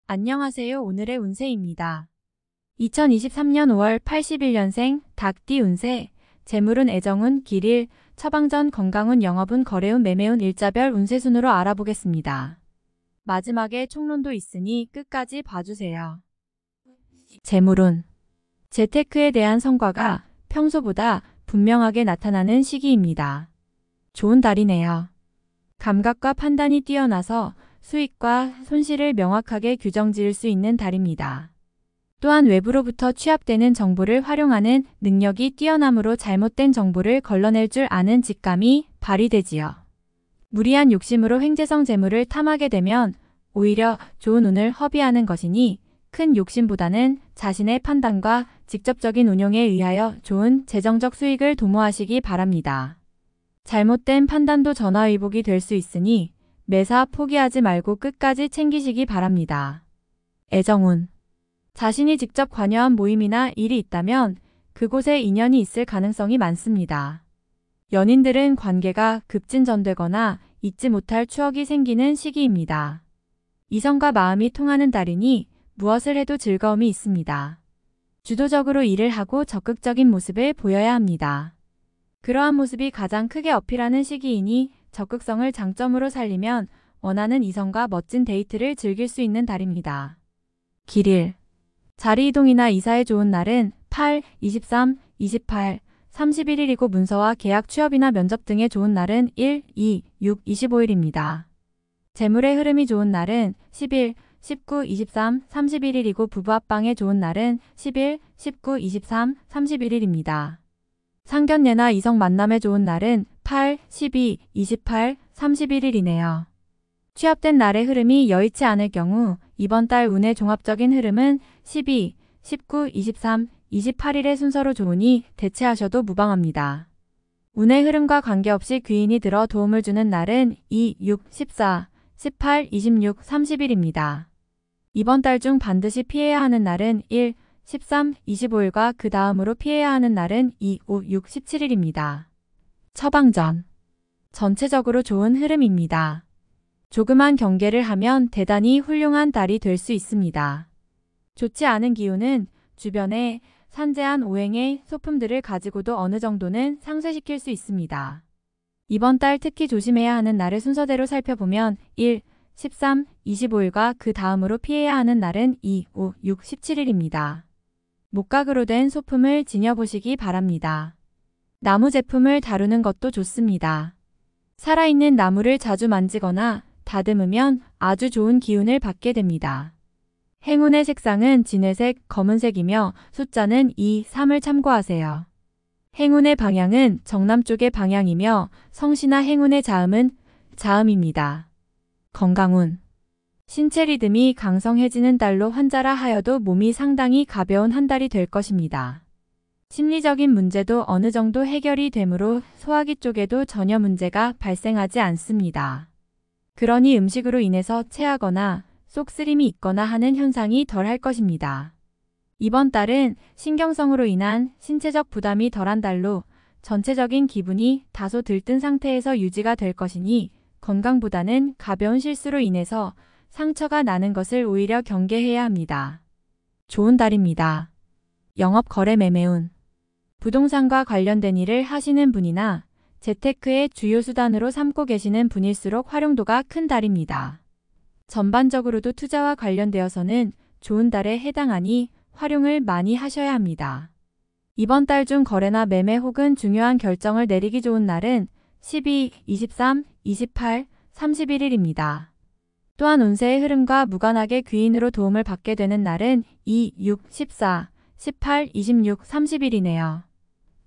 안녕하세요. 오늘의 운세입니다. 2023년 5월 81년생 닭띠 운세, 재물운, 애정운, 길일, 처방전, 건강운, 영업운, 거래운, 매매운, 일자별 운세 순으로 알아보겠습니다. 마지막에 총론도 있으니 끝까지 봐주세요. 재물운, 재테크에 대한 성과가 평소보다 분명하게 나타나는 시기입니다. 좋은 달이네요. 감각과 판단이 뛰어나서 수익과 손실을 명확하게 규정 지을 수 있는 달입니다. 또한 외부로부터 취합되는 정보를 활용하는 능력이 뛰어남으로 잘못된 정보를 걸러낼 줄 아는 직감이 발휘되지요. 무리한 욕심으로 횡재성 재물을 탐하게 되면 오히려 좋은 운을 허비하는 것이니 큰 욕심보다는 자신의 판단과 직접적인 운용에 의하여 좋은 재정적 수익을 도모하시기 바랍니다. 잘못된 판단도 전화위복이 될 수 있으니 매사 포기하지 말고 끝까지 챙기시기 바랍니다. 애정운, 자신이 직접 관여한 모임이나 일이 있다면 그곳에 인연이 있을 가능성이 많습니다. 연인들은 관계가 급진전되거나 잊지 못할 추억이 생기는 시기입니다. 이성과 마음이 통하는 달이니 무엇을 해도 즐거움이 있습니다. 주도적으로 일을 하고 적극적인 모습을 보여야 합니다. 그러한 모습이 가장 크게 어필하는 시기이니 적극성을 장점으로 살리면 원하는 이성과 멋진 데이트를 즐길 수 있는 달입니다. 길일, 자리 이동이나 이사에 좋은 날은 8, 23, 28, 31일이고 문서와 계약, 취업이나 면접 등에 좋은 날은 1, 2, 6, 25일입니다. 재물의 흐름이 좋은 날은 11, 19, 23, 31일이고 부부 합방에 좋은 날은 11, 19, 23, 31일입니다. 상견례나 이성 만남에 좋은 날은 8, 12, 28, 31일이네요. 취합된 날의 흐름이 여의치 않을 경우 이번 달 운의 종합적인 흐름은 12, 19, 23, 28일의 순서로 좋으니 대체하셔도 무방합니다. 운의 흐름과 관계없이 귀인이 들어 도움을 주는 날은 2, 6, 14, 18, 26, 30일입니다. 이번 달 중 반드시 피해야 하는 날은 1, 13, 25일과 그 다음으로 피해야 하는 날은 2, 5, 6, 17일입니다. 처방전, 전체적으로 좋은 흐름입니다. 조그만 경계를 하면 대단히 훌륭한 달이 될 수 있습니다. 좋지 않은 기운은 주변에 산재한 오행의 소품들을 가지고도 어느 정도는 상쇄시킬 수 있습니다. 이번 달 특히 조심해야 하는 날을 순서대로 살펴보면 1, 13, 25일과 그 다음으로 피해야 하는 날은 2, 5, 6, 17일입니다. 목각으로 된 소품을 지녀보시기 바랍니다. 나무 제품을 다루는 것도 좋습니다. 살아있는 나무를 자주 만지거나 다듬으면 아주 좋은 기운을 받게 됩니다. 행운의 색상은 진회색, 검은색이며 숫자는 2, 3을 참고하세요. 행운의 방향은 정남쪽의 방향이며 성씨나 행운의 자음은 자음입니다. 건강운, 신체 리듬이 강성해지는 달로 환자라 하여도 몸이 상당히 가벼운 한 달이 될 것입니다. 심리적인 문제도 어느 정도 해결이 되므로 소화기 쪽에도 전혀 문제가 발생하지 않습니다. 그러니 음식으로 인해서 체하거나 쏙쓰림이 있거나 하는 현상이 덜할 것입니다. 이번 달은 신경성으로 인한 신체적 부담이 덜한 달로 전체적인 기분이 다소 들뜬 상태에서 유지가 될 것이니 건강보다는 가벼운 실수로 인해서 상처가 나는 것을 오히려 경계해야 합니다. 좋은 달입니다. 영업, 거래, 매매운, 부동산과 관련된 일을 하시는 분이나 재테크의 주요 수단으로 삼고 계시는 분일수록 활용도가 큰 달입니다. 전반적으로도 투자와 관련되어서는 좋은 달에 해당하니 활용을 많이 하셔야 합니다. 이번 달 중 거래나 매매 혹은 중요한 결정을 내리기 좋은 날은 12, 23, 28, 31일입니다. 또한 운세의 흐름과 무관하게 귀인으로 도움을 받게 되는 날은 2, 6, 14, 18, 26, 30일이네요.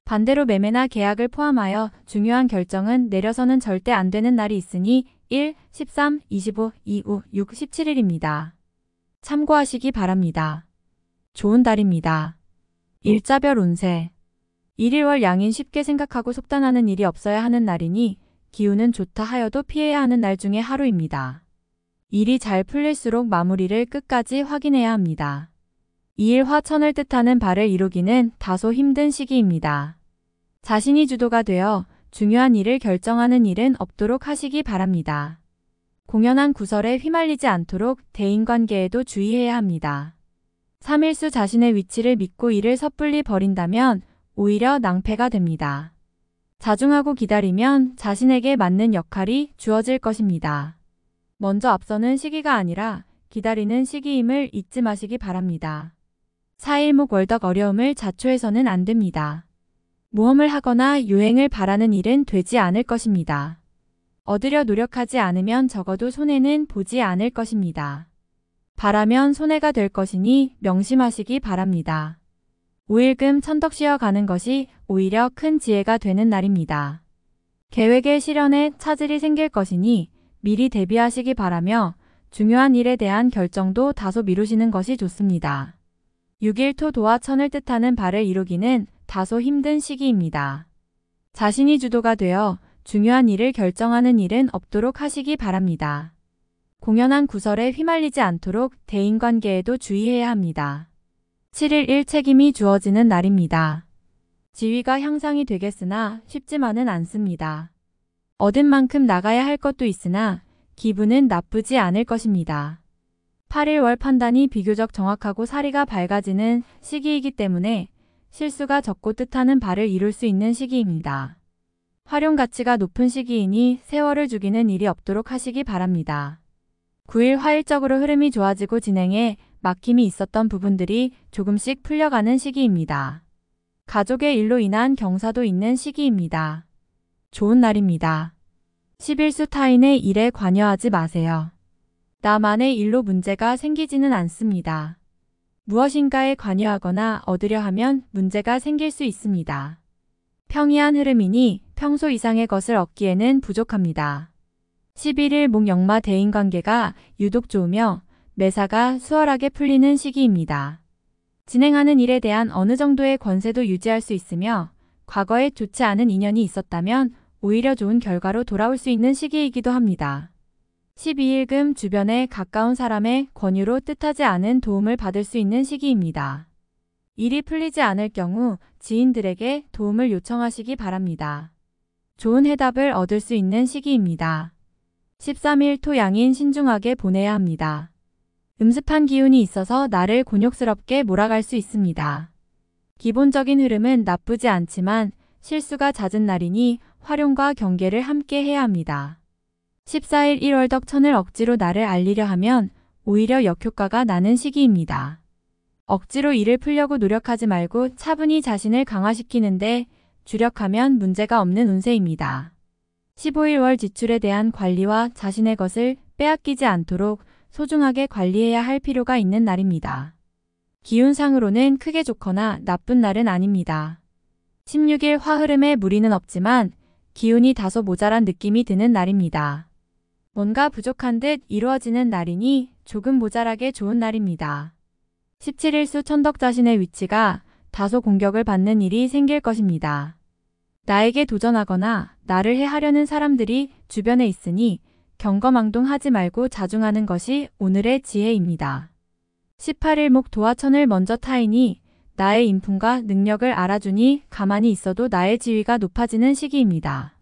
반대로 매매나 계약을 포함하여 중요한 결정은 내려서는 절대 안 되는 날이 있으니 1, 13, 25, 25, 6, 17일입니다. 참고하시기 바랍니다. 좋은 달입니다. 일자별 운세, 1일월 양인 쉽게 생각하고 속단하는 일이 없어야 하는 날이니 기운은 좋다 하여도 피해야 하는 날 중에 하루입니다. 일이 잘 풀릴수록 마무리를 끝까지 확인해야 합니다. 2일 화천을 뜻하는 바를 이루기는 다소 힘든 시기입니다. 자신이 주도가 되어 중요한 일을 결정하는 일은 없도록 하시기 바랍니다. 공연한 구설에 휘말리지 않도록 대인관계에도 주의해야 합니다. 3일수 자신의 위치를 믿고 이를 섣불리 버린다면 오히려 낭패가 됩니다. 자중하고 기다리면 자신에게 맞는 역할이 주어질 것입니다. 먼저 앞서는 시기가 아니라 기다리는 시기임을 잊지 마시기 바랍니다. 4일목 월덕 어려움을 자초해서는 안 됩니다. 모험을 하거나 유행을 바라는 일은 되지 않을 것입니다. 얻으려 노력하지 않으면 적어도 손해는 보지 않을 것입니다. 바라면 손해가 될 것이니 명심하시기 바랍니다. 5일금 천덕 쉬어가는 것이 오히려 큰 지혜가 되는 날입니다. 계획의 실현에 차질이 생길 것이니 미리 대비하시기 바라며 중요한 일에 대한 결정도 다소 미루시는 것이 좋습니다. 6일 토 도와 천을 뜻하는 바를 이루기는 다소 힘든 시기입니다. 자신이 주도가 되어 중요한 일을 결정하는 일은 없도록 하시기 바랍니다. 공연한 구설에 휘말리지 않도록 대인관계에도 주의해야 합니다. 7일 1책임이 주어지는 날입니다. 지위가 향상이 되겠으나 쉽지만은 않습니다. 얻은 만큼 나가야 할 것도 있으나 기분은 나쁘지 않을 것입니다. 8일 월 판단이 비교적 정확하고 사리가 밝아지는 시기이기 때문에 실수가 적고 뜻하는 바를 이룰 수 있는 시기입니다. 활용 가치가 높은 시기이니 세월을 죽이는 일이 없도록 하시기 바랍니다. 9일 화일적으로 흐름이 좋아지고 진행에 막힘이 있었던 부분들이 조금씩 풀려가는 시기입니다. 가족의 일로 인한 경사도 있는 시기입니다. 좋은 날입니다. 11수 타인의 일에 관여하지 마세요. 나만의 일로 문제가 생기지는 않습니다. 무엇인가에 관여하거나 얻으려 하면 문제가 생길 수 있습니다. 평이한 흐름이니 평소 이상의 것을 얻기에는 부족합니다. 11일 목역마 대인관계가 유독 좋으며 매사가 수월하게 풀리는 시기입니다. 진행하는 일에 대한 어느 정도의 권세도 유지할 수 있으며 과거에 좋지 않은 인연이 있었다면 오히려 좋은 결과로 돌아올 수 있는 시기이기도 합니다. 12일금 주변에 가까운 사람의 권유로 뜻하지 않은 도움을 받을 수 있는 시기입니다. 일이 풀리지 않을 경우 지인들에게 도움을 요청하시기 바랍니다. 좋은 해답을 얻을 수 있는 시기입니다. 13일 토 양인 신중하게 보내야 합니다. 음습한 기운이 있어서 나를 곤욕스럽게 몰아갈 수 있습니다. 기본적인 흐름은 나쁘지 않지만 실수가 잦은 날이니 활용과 경계를 함께 해야 합니다. 14일 1월덕 천을 억지로 나를 알리려 하면 오히려 역효과가 나는 시기입니다. 억지로 일을 풀려고 노력하지 말고 차분히 자신을 강화시키는데 주력하면 문제가 없는 운세입니다. 15일 월 지출에 대한 관리와 자신의 것을 빼앗기지 않도록 소중하게 관리해야 할 필요가 있는 날입니다. 기운상으로는 크게 좋거나 나쁜 날은 아닙니다. 16일 화흐름에 무리는 없지만 기운이 다소 모자란 느낌이 드는 날입니다. 뭔가 부족한 듯 이루어지는 날이니 조금 모자라게 좋은 날입니다. 17일 수 천덕 자신의 위치가 다소 공격을 받는 일이 생길 것입니다. 나에게 도전하거나 나를 해하려는 사람들이 주변에 있으니 경거망동하지 말고 자중하는 것이 오늘의 지혜입니다. 18일 목 도화천을 먼저 타이니 나의 인품과 능력을 알아주니 가만히 있어도 나의 지위가 높아지는 시기입니다.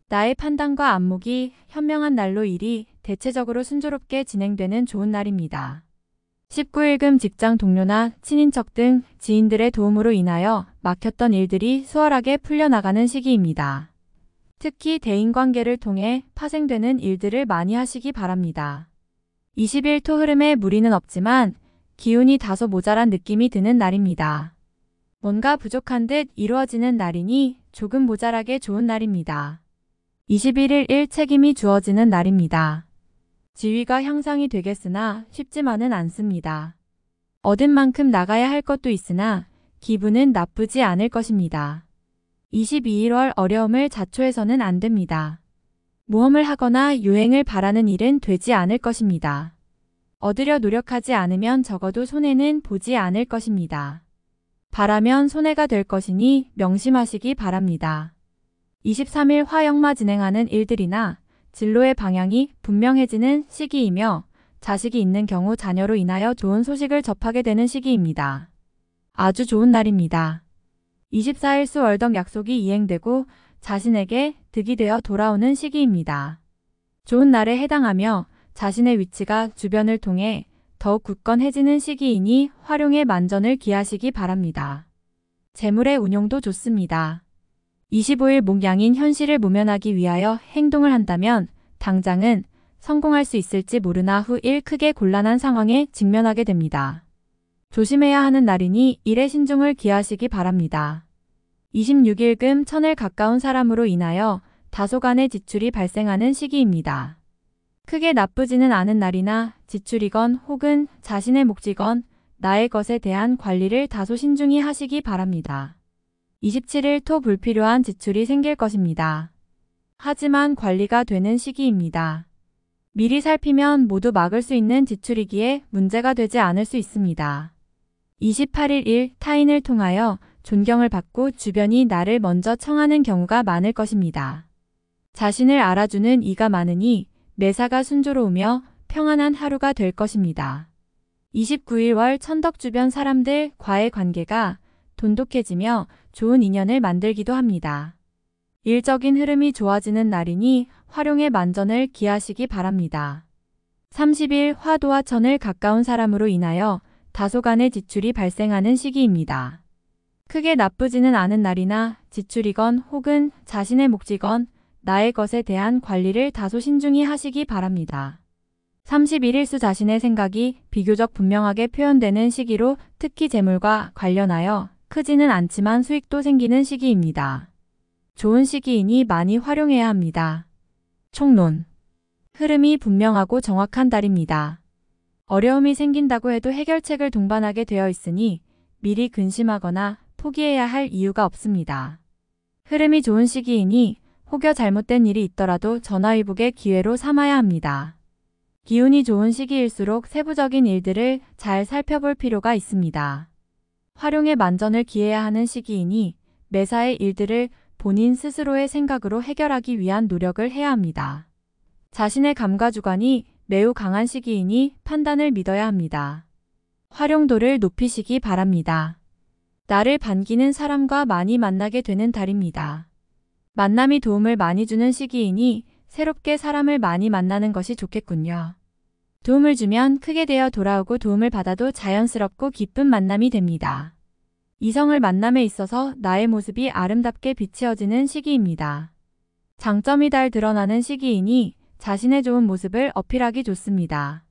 나의 판단과 안목이 현명한 날로 일이 대체적으로 순조롭게 진행되는 좋은 날입니다. 19일금 직장 동료나 친인척 등 지인들의 도움으로 인하여 막혔던 일들이 수월하게 풀려나가는 시기입니다. 특히 대인관계를 통해 파생되는 일들을 많이 하시기 바랍니다. 20일 토 흐름에 무리는 없지만 기운이 다소 모자란 느낌이 드는 날입니다. 뭔가 부족한 듯 이루어지는 날이니 조금 모자라게 좋은 날입니다. 21일 1책임이 주어지는 날입니다. 지위가 향상이 되겠으나 쉽지만은 않습니다. 얻은 만큼 나가야 할 것도 있으나 기분은 나쁘지 않을 것입니다. 22일 어려움을 자초해서는 안 됩니다. 모험을 하거나 유행을 바라는 일은 되지 않을 것입니다. 얻으려 노력하지 않으면 적어도 손해는 보지 않을 것입니다. 바라면 손해가 될 것이니 명심하시기 바랍니다. 23일 화역마 진행하는 일들이나 진로의 방향이 분명해지는 시기이며 자식이 있는 경우 자녀로 인하여 좋은 소식을 접하게 되는 시기입니다. 아주 좋은 날입니다. 24일 수 월덕 약속이 이행되고 자신에게 득이 되어 돌아오는 시기입니다. 좋은 날에 해당하며 자신의 위치가 주변을 통해 더욱 굳건해지는 시기이니 활용에 만전을 기하시기 바랍니다. 재물의 운용도 좋습니다. 25일 목양인 현실을 모면하기 위하여 행동을 한다면 당장은 성공할 수 있을지 모르나 후 일 크게 곤란한 상황에 직면하게 됩니다. 조심해야 하는 날이니 일에 신중을 기하시기 바랍니다. 26일금 천을 가까운 사람으로 인하여 다소간의 지출이 발생하는 시기입니다. 크게 나쁘지는 않은 날이나 지출이건 혹은 자신의 몫이건 나의 것에 대한 관리를 다소 신중히 하시기 바랍니다. 27일 토 불필요한 지출이 생길 것입니다. 하지만 관리가 되는 시기입니다. 미리 살피면 모두 막을 수 있는 지출이기에 문제가 되지 않을 수 있습니다. 28일 일 타인을 통하여 존경을 받고 주변이 나를 먼저 청하는 경우가 많을 것입니다. 자신을 알아주는 이가 많으니 매사가 순조로우며 평안한 하루가 될 것입니다. 29일 월 천덕 주변 사람들과의 관계가 돈독해지며 좋은 인연을 만들기도 합니다. 일적인 흐름이 좋아지는 날이니 활용에 만전을 기하시기 바랍니다. 30일 화도와 천을 가까운 사람으로 인하여 다소간의 지출이 발생하는 시기입니다. 크게 나쁘지는 않은 날이나 지출이건 혹은 자신의 몫이건 나의 것에 대한 관리를 다소 신중히 하시기 바랍니다. 31일수 자신의 생각이 비교적 분명하게 표현되는 시기로 특히 재물과 관련하여 크지는 않지만 수익도 생기는 시기입니다. 좋은 시기이니 많이 활용해야 합니다. 총론. 흐름이 분명하고 정확한 달입니다. 어려움이 생긴다고 해도 해결책을 동반하게 되어 있으니 미리 근심하거나 포기해야 할 이유가 없습니다. 흐름이 좋은 시기이니 혹여 잘못된 일이 있더라도 전화위복의 기회로 삼아야 합니다. 기운이 좋은 시기일수록 세부적인 일들을 잘 살펴볼 필요가 있습니다. 활용에 만전을 기해야 하는 시기이니 매사의 일들을 본인 스스로의 생각으로 해결하기 위한 노력을 해야 합니다. 자신의 감과 주관이 매우 강한 시기이니 판단을 믿어야 합니다. 활용도를 높이시기 바랍니다. 나를 반기는 사람과 많이 만나게 되는 달입니다. 만남이 도움을 많이 주는 시기이니 새롭게 사람을 많이 만나는 것이 좋겠군요. 도움을 주면 크게 되어 돌아오고 도움을 받아도 자연스럽고 기쁜 만남이 됩니다. 이성을 만남에 있어서 나의 모습이 아름답게 비치어지는 시기입니다. 장점이 잘 드러나는 시기이니 자신의 좋은 모습을 어필하기 좋습니다.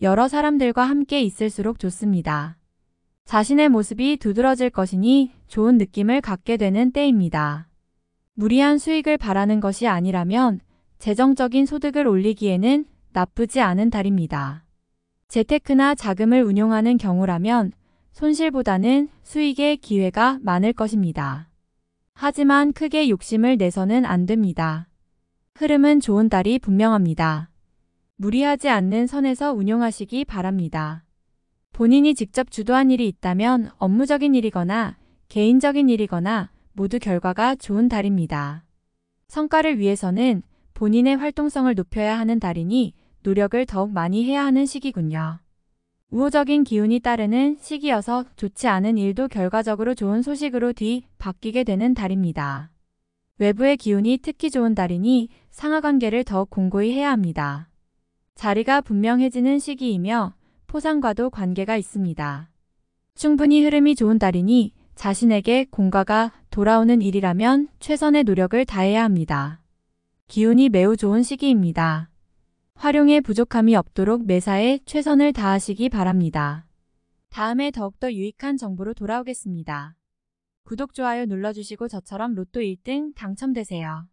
여러 사람들과 함께 있을수록 좋습니다. 자신의 모습이 두드러질 것이니 좋은 느낌을 갖게 되는 때입니다. 무리한 수익을 바라는 것이 아니라면 재정적인 소득을 올리기에는 나쁘지 않은 달입니다. 재테크나 자금을 운용하는 경우라면 손실보다는 수익의 기회가 많을 것입니다. 하지만 크게 욕심을 내서는 안 됩니다. 흐름은 좋은 달이 분명합니다. 무리하지 않는 선에서 운용하시기 바랍니다. 본인이 직접 주도한 일이 있다면 업무적인 일이거나 개인적인 일이거나 모두 결과가 좋은 달입니다. 성과를 위해서는 본인의 활동성을 높여야 하는 달이니 노력을 더욱 많이 해야 하는 시기군요. 우호적인 기운이 따르는 시기여서 좋지 않은 일도 결과적으로 좋은 소식으로 뒤바뀌게 되는 달입니다. 외부의 기운이 특히 좋은 달이니 상하관계를 더욱 공고히 해야 합니다. 자리가 분명해지는 시기이며 포상과도 관계가 있습니다. 충분히 흐름이 좋은 달이니 자신에게 공과가 돌아오는 일이라면 최선의 노력을 다해야 합니다. 기운이 매우 좋은 시기입니다. 활용에 부족함이 없도록 매사에 최선을 다하시기 바랍니다. 다음에 더욱더 유익한 정보로 돌아오겠습니다. 구독, 좋아요 눌러주시고 저처럼 로또 1등 당첨되세요.